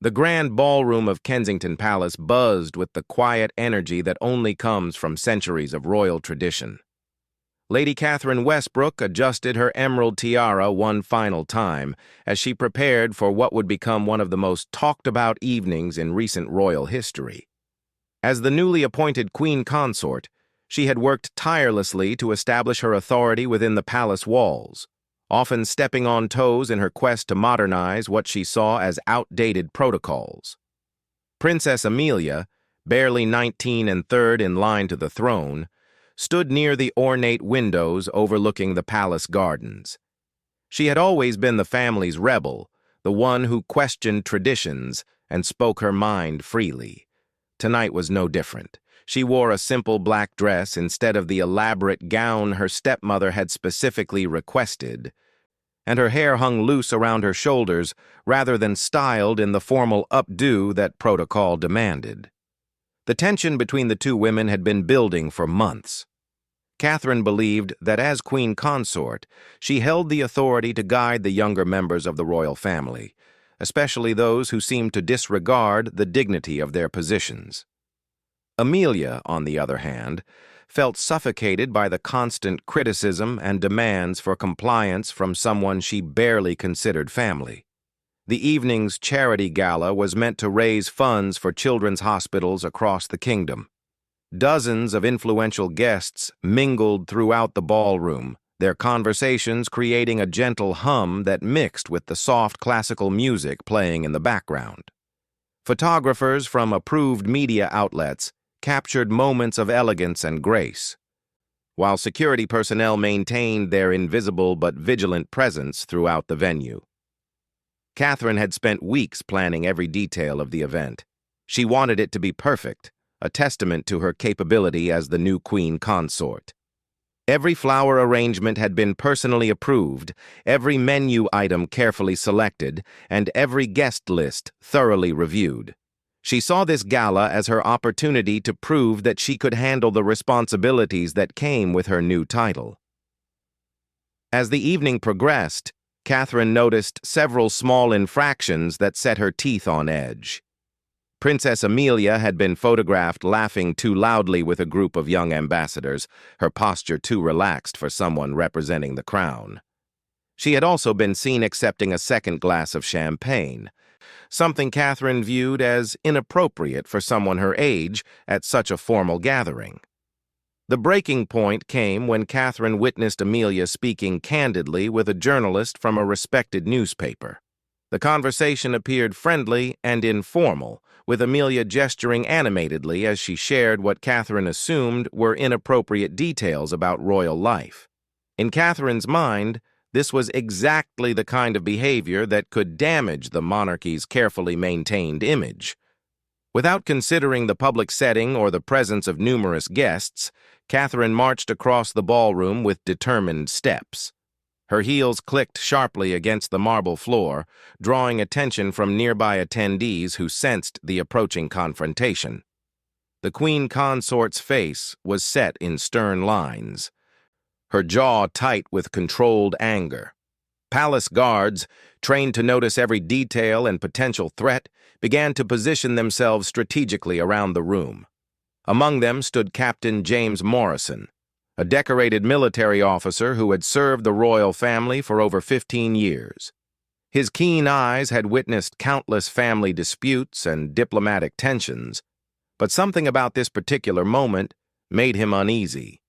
The grand ballroom of Kensington Palace buzzed with the quiet energy that only comes from centuries of royal tradition. Lady Catherine Westbrook adjusted her emerald tiara one final time as she prepared for what would become one of the most talked-about evenings in recent royal history. As the newly appointed Queen Consort, she had worked tirelessly to establish her authority within the palace walls, often stepping on toes in her quest to modernize what she saw as outdated protocols. Princess Amelia, barely 19 and third in line to the throne, stood near the ornate windows overlooking the palace gardens. She had always been the family's rebel, the one who questioned traditions and spoke her mind freely. Tonight was no different. She wore a simple black dress instead of the elaborate gown her stepmother had specifically requested, and her hair hung loose around her shoulders rather than styled in the formal updo that protocol demanded. The tension between the two women had been building for months. Catherine believed that as Queen Consort, she held the authority to guide the younger members of the royal family, especially those who seemed to disregard the dignity of their positions. Amelia, on the other hand, felt suffocated by the constant criticism and demands for compliance from someone she barely considered family. The evening's charity gala was meant to raise funds for children's hospitals across the kingdom. Dozens of influential guests mingled throughout the ballroom, their conversations creating a gentle hum that mixed with the soft classical music playing in the background. Photographers from approved media outlets captured moments of elegance and grace, while security personnel maintained their invisible but vigilant presence throughout the venue. Catherine had spent weeks planning every detail of the event. She wanted it to be perfect, a testament to her capability as the new Queen Consort. Every flower arrangement had been personally approved, every menu item carefully selected, and every guest list thoroughly reviewed. She saw this gala as her opportunity to prove that she could handle the responsibilities that came with her new title. As the evening progressed, Catherine noticed several small infractions that set her teeth on edge. Princess Amelia had been photographed laughing too loudly with a group of young ambassadors, her posture too relaxed for someone representing the crown. She had also been seen accepting a second glass of champagne, something Catherine viewed as inappropriate for someone her age at such a formal gathering. The breaking point came when Catherine witnessed Amelia speaking candidly with a journalist from a respected newspaper. The conversation appeared friendly and informal, with Amelia gesturing animatedly as she shared what Catherine assumed were inappropriate details about royal life. In Catherine's mind, this was exactly the kind of behavior that could damage the monarchy's carefully maintained image. Without considering the public setting or the presence of numerous guests, Catherine marched across the ballroom with determined steps. Her heels clicked sharply against the marble floor, drawing attention from nearby attendees who sensed the approaching confrontation. The Queen Consort's face was set in stern lines, her jaw tight with controlled anger. Palace guards, trained to notice every detail and potential threat, began to position themselves strategically around the room. Among them stood Captain James Morrison, a decorated military officer who had served the royal family for over 15 years. His keen eyes had witnessed countless family disputes and diplomatic tensions, but something about this particular moment made him uneasy.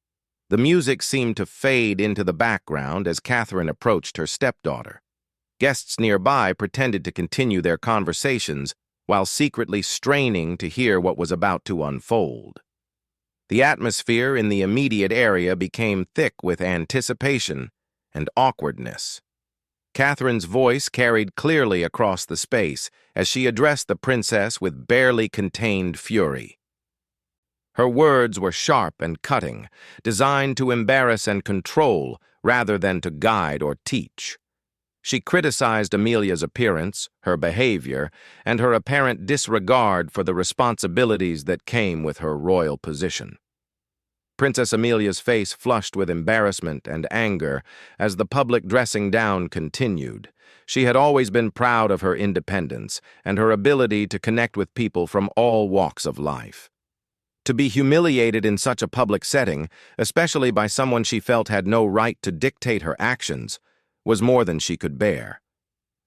The music seemed to fade into the background as Catherine approached her stepdaughter. Guests nearby pretended to continue their conversations while secretly straining to hear what was about to unfold. The atmosphere in the immediate area became thick with anticipation and awkwardness. Catherine's voice carried clearly across the space as she addressed the princess with barely contained fury. Her words were sharp and cutting, designed to embarrass and control rather than to guide or teach. She criticized Amelia's appearance, her behavior, and her apparent disregard for the responsibilities that came with her royal position. Princess Amelia's face flushed with embarrassment and anger as the public dressing down continued. She had always been proud of her independence and her ability to connect with people from all walks of life. To be humiliated in such a public setting, especially by someone she felt had no right to dictate her actions, was more than she could bear.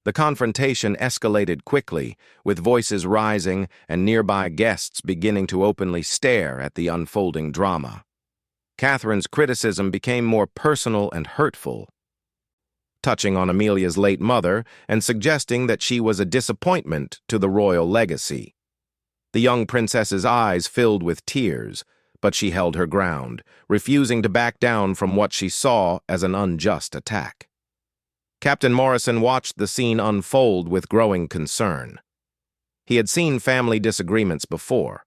The confrontation escalated quickly, with voices rising and nearby guests beginning to openly stare at the unfolding drama. Catherine's criticism became more personal and hurtful, touching on Amelia's late mother and suggesting that she was a disappointment to the royal legacy. The young princess's eyes filled with tears, but she held her ground, refusing to back down from what she saw as an unjust attack. Captain Morrison watched the scene unfold with growing concern. He had seen family disagreements before,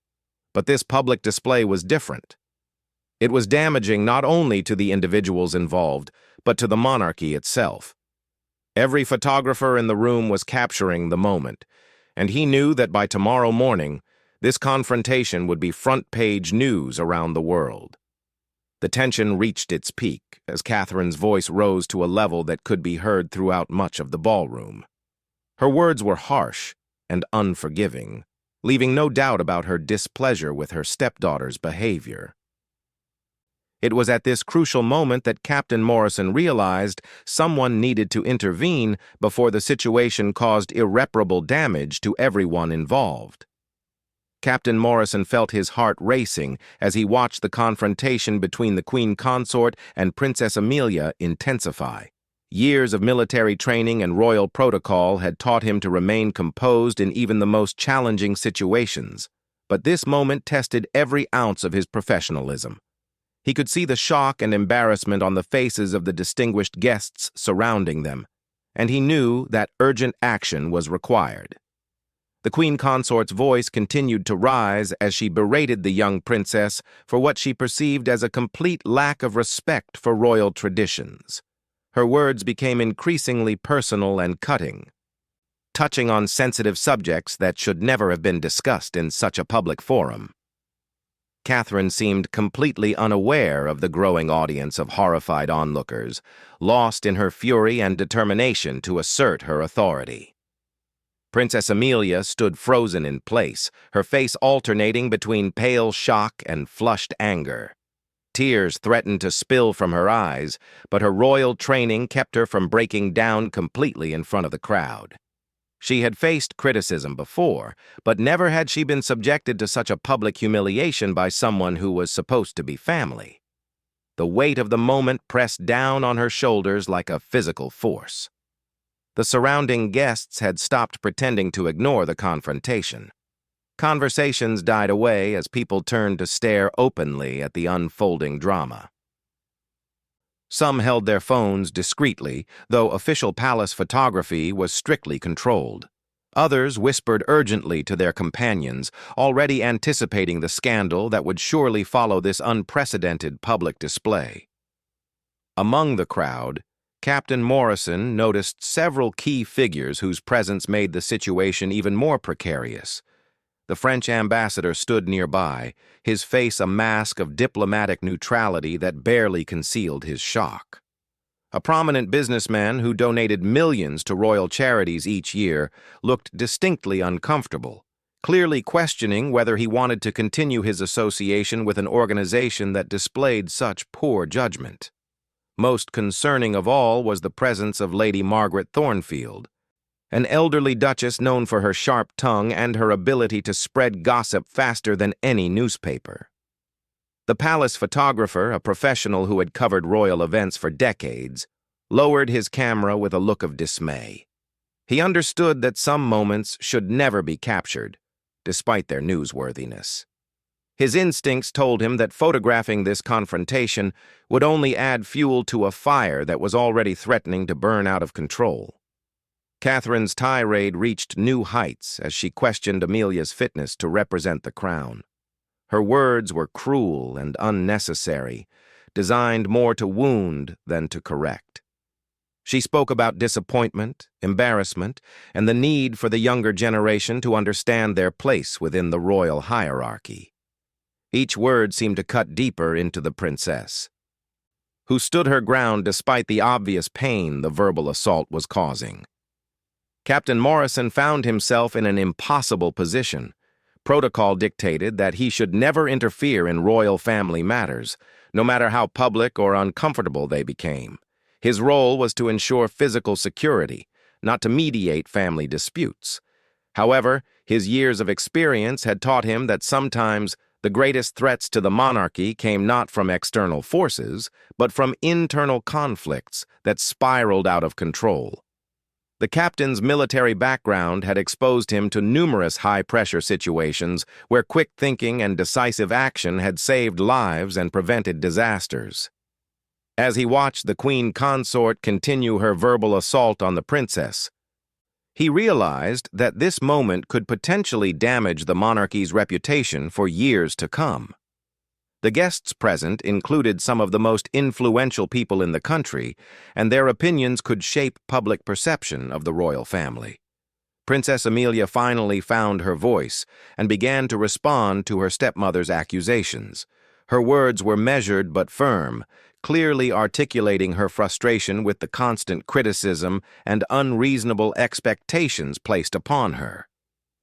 but this public display was different. It was damaging not only to the individuals involved, but to the monarchy itself. Every photographer in the room was capturing the moment, and he knew that by tomorrow morning, this confrontation would be front-page news around the world. The tension reached its peak as Catherine's voice rose to a level that could be heard throughout much of the ballroom. Her words were harsh and unforgiving, leaving no doubt about her displeasure with her stepdaughter's behavior. It was at this crucial moment that Captain Morrison realized someone needed to intervene before the situation caused irreparable damage to everyone involved. Captain Morrison felt his heart racing as he watched the confrontation between the Queen Consort and Princess Amelia intensify. Years of military training and royal protocol had taught him to remain composed in even the most challenging situations, but this moment tested every ounce of his professionalism. He could see the shock and embarrassment on the faces of the distinguished guests surrounding them, and he knew that urgent action was required. The Queen Consort's voice continued to rise as she berated the young princess for what she perceived as a complete lack of respect for royal traditions. Her words became increasingly personal and cutting, touching on sensitive subjects that should never have been discussed in such a public forum. Catherine seemed completely unaware of the growing audience of horrified onlookers, lost in her fury and determination to assert her authority. Princess Amelia stood frozen in place, her face alternating between pale shock and flushed anger. Tears threatened to spill from her eyes, but her royal training kept her from breaking down completely in front of the crowd. She had faced criticism before, but never had she been subjected to such a public humiliation by someone who was supposed to be family. The weight of the moment pressed down on her shoulders like a physical force. The surrounding guests had stopped pretending to ignore the confrontation. Conversations died away as people turned to stare openly at the unfolding drama. Some held their phones discreetly, though official palace photography was strictly controlled. Others whispered urgently to their companions, already anticipating the scandal that would surely follow this unprecedented public display. Among the crowd, Captain Morrison noticed several key figures whose presence made the situation even more precarious. The French ambassador stood nearby, his face a mask of diplomatic neutrality that barely concealed his shock. A prominent businessman who donated millions to royal charities each year looked distinctly uncomfortable, clearly questioning whether he wanted to continue his association with an organization that displayed such poor judgment. Most concerning of all was the presence of Lady Margaret Thornfield, an elderly duchess known for her sharp tongue and her ability to spread gossip faster than any newspaper. The palace photographer, a professional who had covered royal events for decades, lowered his camera with a look of dismay. He understood that some moments should never be captured, despite their newsworthiness. His instincts told him that photographing this confrontation would only add fuel to a fire that was already threatening to burn out of control. Catherine's tirade reached new heights as she questioned Amelia's fitness to represent the crown. Her words were cruel and unnecessary, designed more to wound than to correct. She spoke about disappointment, embarrassment, and the need for the younger generation to understand their place within the royal hierarchy. Each word seemed to cut deeper into the princess, who stood her ground despite the obvious pain the verbal assault was causing. Captain Morrison found himself in an impossible position. Protocol dictated that he should never interfere in royal family matters, no matter how public or uncomfortable they became. His role was to ensure physical security, not to mediate family disputes. However, his years of experience had taught him that sometimes the greatest threats to the monarchy came not from external forces, but from internal conflicts that spiraled out of control. The captain's military background had exposed him to numerous high-pressure situations where quick thinking and decisive action had saved lives and prevented disasters. As he watched the Queen Consort continue her verbal assault on the princess, he realized that this moment could potentially damage the monarchy's reputation for years to come. The guests present included some of the most influential people in the country, and their opinions could shape public perception of the royal family. Princess Amelia finally found her voice and began to respond to her stepmother's accusations. Her words were measured but firm, clearly articulating her frustration with the constant criticism and unreasonable expectations placed upon her.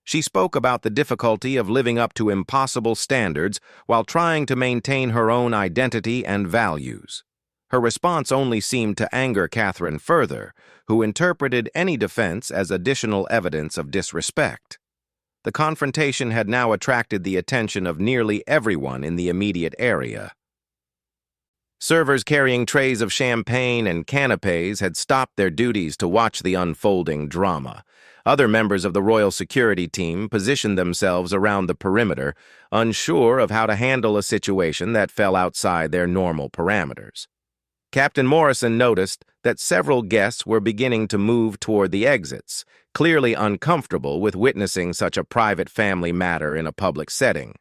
She spoke about the difficulty of living up to impossible standards while trying to maintain her own identity and values. Her response only seemed to anger Catherine further, who interpreted any defense as additional evidence of disrespect. The confrontation had now attracted the attention of nearly everyone in the immediate area. Servers carrying trays of champagne and canapes had stopped their duties to watch the unfolding drama. Other members of the royal security team positioned themselves around the perimeter, unsure of how to handle a situation that fell outside their normal parameters. Captain Morrison noticed that several guests were beginning to move toward the exits, clearly uncomfortable with witnessing such a private family matter in a public setting.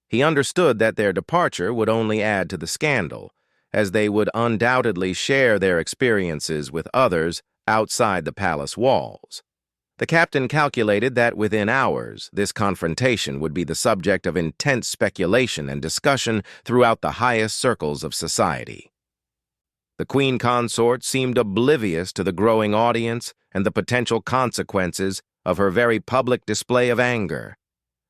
He understood that their departure would only add to the scandal, as they would undoubtedly share their experiences with others outside the palace walls. The captain calculated that within hours, this confrontation would be the subject of intense speculation and discussion throughout the highest circles of society. The Queen Consort seemed oblivious to the growing audience and the potential consequences of her very public display of anger.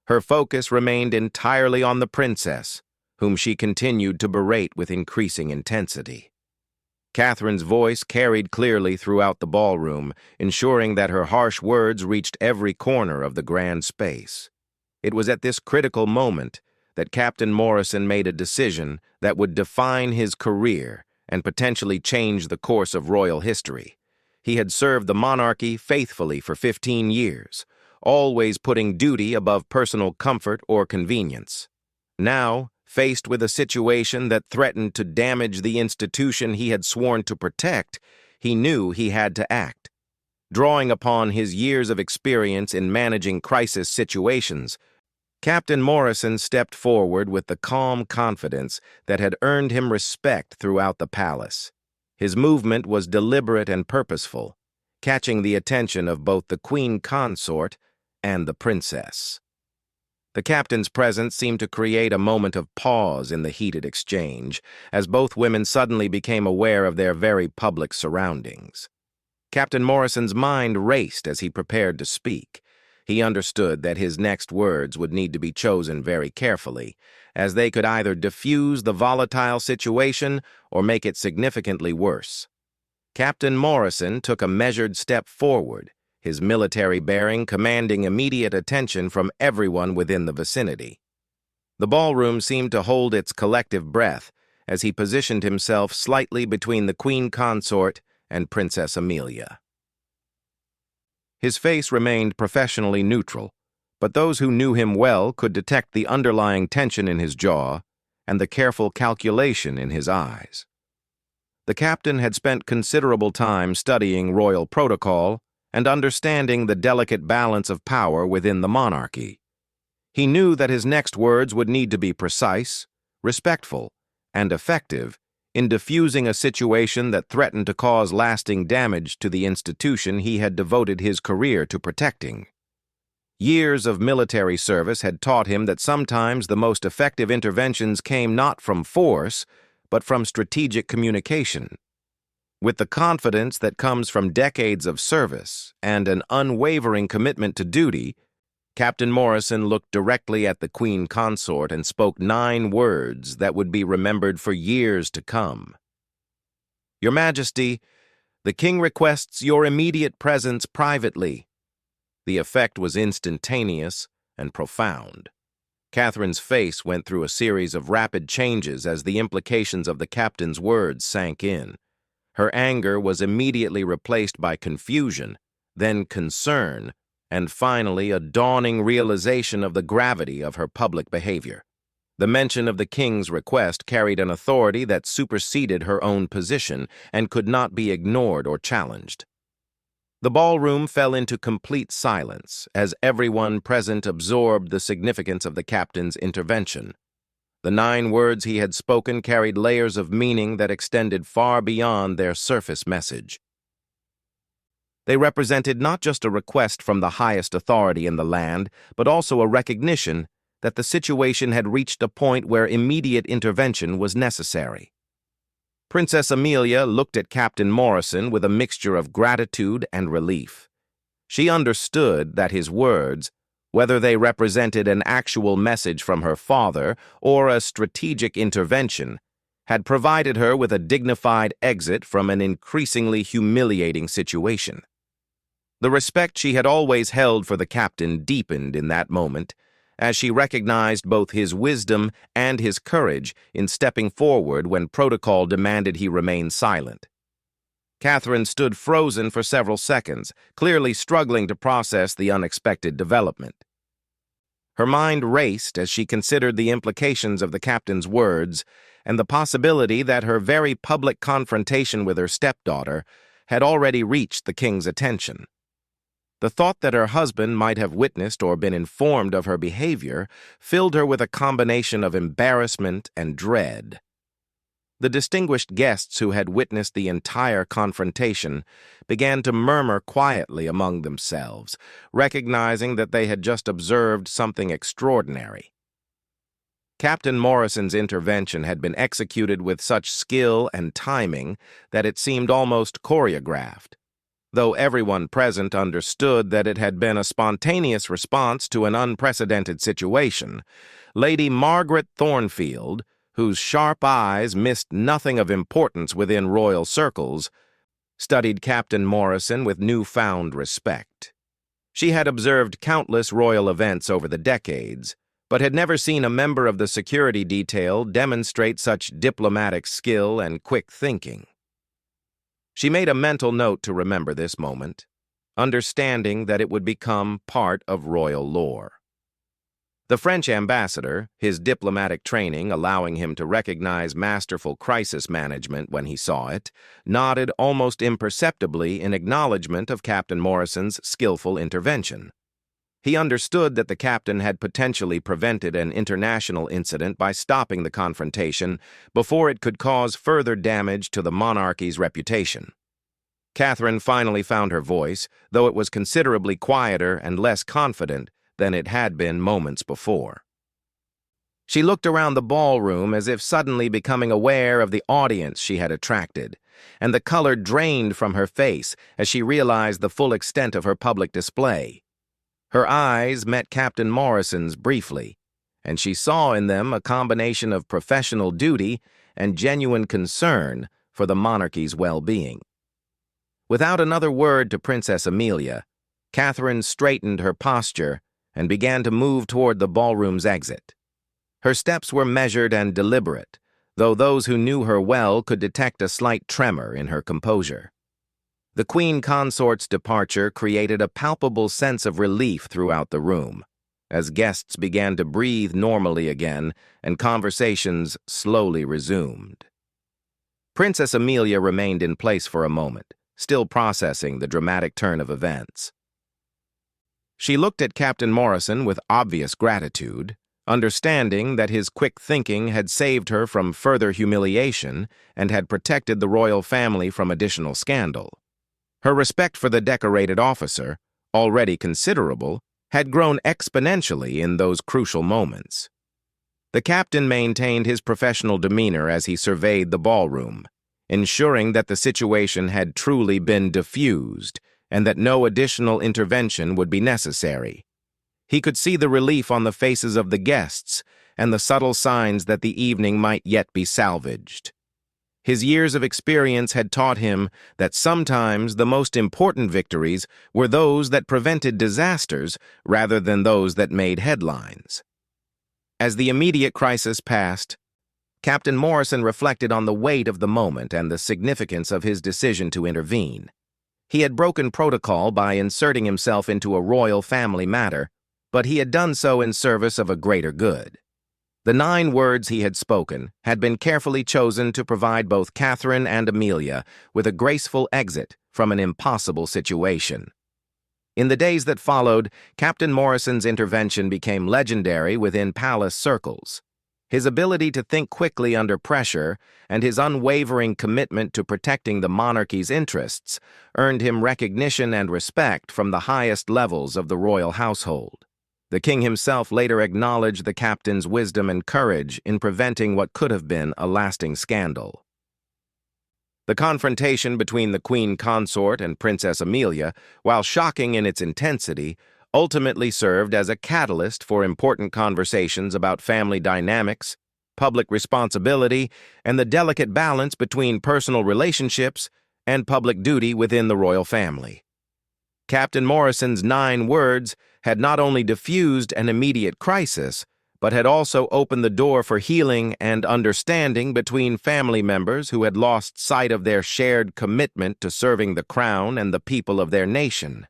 Her focus remained entirely on the princess, whom she continued to berate with increasing intensity. Catherine's voice carried clearly throughout the ballroom, ensuring that her harsh words reached every corner of the grand space. It was at this critical moment that Captain Morrison made a decision that would define his career and potentially change the course of royal history. He had served the monarchy faithfully for 15 years, always putting duty above personal comfort or convenience. Now, faced with a situation that threatened to damage the institution he had sworn to protect, he knew he had to act. Drawing upon his years of experience in managing crisis situations, Captain Morrison stepped forward with the calm confidence that had earned him respect throughout the palace. His movement was deliberate and purposeful, catching the attention of both the Queen Consort and the princess. The captain's presence seemed to create a moment of pause in the heated exchange, as both women suddenly became aware of their very public surroundings. Captain Morrison's mind raced as he prepared to speak. He understood that his next words would need to be chosen very carefully, as they could either diffuse the volatile situation or make it significantly worse. Captain Morrison took a measured step forward, his military bearing commanding immediate attention from everyone within the vicinity. The ballroom seemed to hold its collective breath as he positioned himself slightly between the Queen Consort and Princess Amelia. His face remained professionally neutral, but those who knew him well could detect the underlying tension in his jaw and the careful calculation in his eyes. The captain had spent considerable time studying royal protocol and understanding the delicate balance of power within the monarchy. He knew that his next words would need to be precise, respectful, and effective in diffusing a situation that threatened to cause lasting damage to the institution he had devoted his career to protecting. Years of military service had taught him that sometimes the most effective interventions came not from force, but from strategic communication. With the confidence that comes from decades of service and an unwavering commitment to duty, Captain Morrison looked directly at the Queen Consort and spoke 9 words that would be remembered for years to come. "Your Majesty, the King requests your immediate presence privately." The effect was instantaneous and profound. Catherine's face went through a series of rapid changes as the implications of the captain's words sank in. Her anger was immediately replaced by confusion, then concern, and finally a dawning realization of the gravity of her public behavior. The mention of the king's request carried an authority that superseded her own position and could not be ignored or challenged. The ballroom fell into complete silence as everyone present absorbed the significance of the captain's intervention. The 9 words he had spoken carried layers of meaning that extended far beyond their surface message. They represented not just a request from the highest authority in the land, but also a recognition that the situation had reached a point where immediate intervention was necessary. Princess Amelia looked at Captain Morrison with a mixture of gratitude and relief. She understood that his words, whether they represented an actual message from her father or a strategic intervention, had provided her with a dignified exit from an increasingly humiliating situation. The respect she had always held for the captain deepened in that moment, as she recognized both his wisdom and his courage in stepping forward when protocol demanded he remain silent. Catherine stood frozen for several seconds, clearly struggling to process the unexpected development. Her mind raced as she considered the implications of the captain's words and the possibility that her very public confrontation with her stepdaughter had already reached the king's attention. The thought that her husband might have witnessed or been informed of her behavior filled her with a combination of embarrassment and dread. The distinguished guests who had witnessed the entire confrontation began to murmur quietly among themselves, recognizing that they had just observed something extraordinary. Captain Morrison's intervention had been executed with such skill and timing that it seemed almost choreographed. Though everyone present understood that it had been a spontaneous response to an unprecedented situation, Lady Margaret Thornfield, whose sharp eyes missed nothing of importance within royal circles, studied Captain Morrison with newfound respect. She had observed countless royal events over the decades, but had never seen a member of the security detail demonstrate such diplomatic skill and quick thinking. She made a mental note to remember this moment, understanding that it would become part of royal lore. The French ambassador, his diplomatic training allowing him to recognize masterful crisis management when he saw it, nodded almost imperceptibly in acknowledgement of Captain Morrison's skillful intervention. He understood that the captain had potentially prevented an international incident by stopping the confrontation before it could cause further damage to the monarchy's reputation. Catherine finally found her voice, though it was considerably quieter and less confident than it had been moments before. She looked around the ballroom as if suddenly becoming aware of the audience she had attracted, and the color drained from her face as she realized the full extent of her public display. Her eyes met Captain Morrison's briefly, and she saw in them a combination of professional duty and genuine concern for the monarchy's well-being. Without another word to Princess Amelia, Catherine straightened her posture and began to move toward the ballroom's exit. Her steps were measured and deliberate, though those who knew her well could detect a slight tremor in her composure. The Queen Consort's departure created a palpable sense of relief throughout the room, as guests began to breathe normally again and conversations slowly resumed. Princess Amelia remained in place for a moment, still processing the dramatic turn of events. She looked at Captain Morrison with obvious gratitude, understanding that his quick thinking had saved her from further humiliation and had protected the royal family from additional scandal. Her respect for the decorated officer, already considerable, had grown exponentially in those crucial moments. The captain maintained his professional demeanor as he surveyed the ballroom, ensuring that the situation had truly been diffused and that no additional intervention would be necessary. He could see the relief on the faces of the guests and the subtle signs that the evening might yet be salvaged. His years of experience had taught him that sometimes the most important victories were those that prevented disasters rather than those that made headlines. As the immediate crisis passed, Captain Morrison reflected on the weight of the moment and the significance of his decision to intervene. He had broken protocol by inserting himself into a royal family matter, but he had done so in service of a greater good. The 9 words he had spoken had been carefully chosen to provide both Catherine and Amelia with a graceful exit from an impossible situation. In the days that followed, Captain Morrison's intervention became legendary within palace circles. His ability to think quickly under pressure and his unwavering commitment to protecting the monarchy's interests earned him recognition and respect from the highest levels of the royal household. The king himself later acknowledged the captain's wisdom and courage in preventing what could have been a lasting scandal. The confrontation between the Queen Consort and Princess Amelia, while shocking in its intensity, ultimately served as a catalyst for important conversations about family dynamics, public responsibility, and the delicate balance between personal relationships and public duty within the royal family. Captain Morrison's 9 words had not only diffused an immediate crisis, but had also opened the door for healing and understanding between family members who had lost sight of their shared commitment to serving the crown and the people of their nation.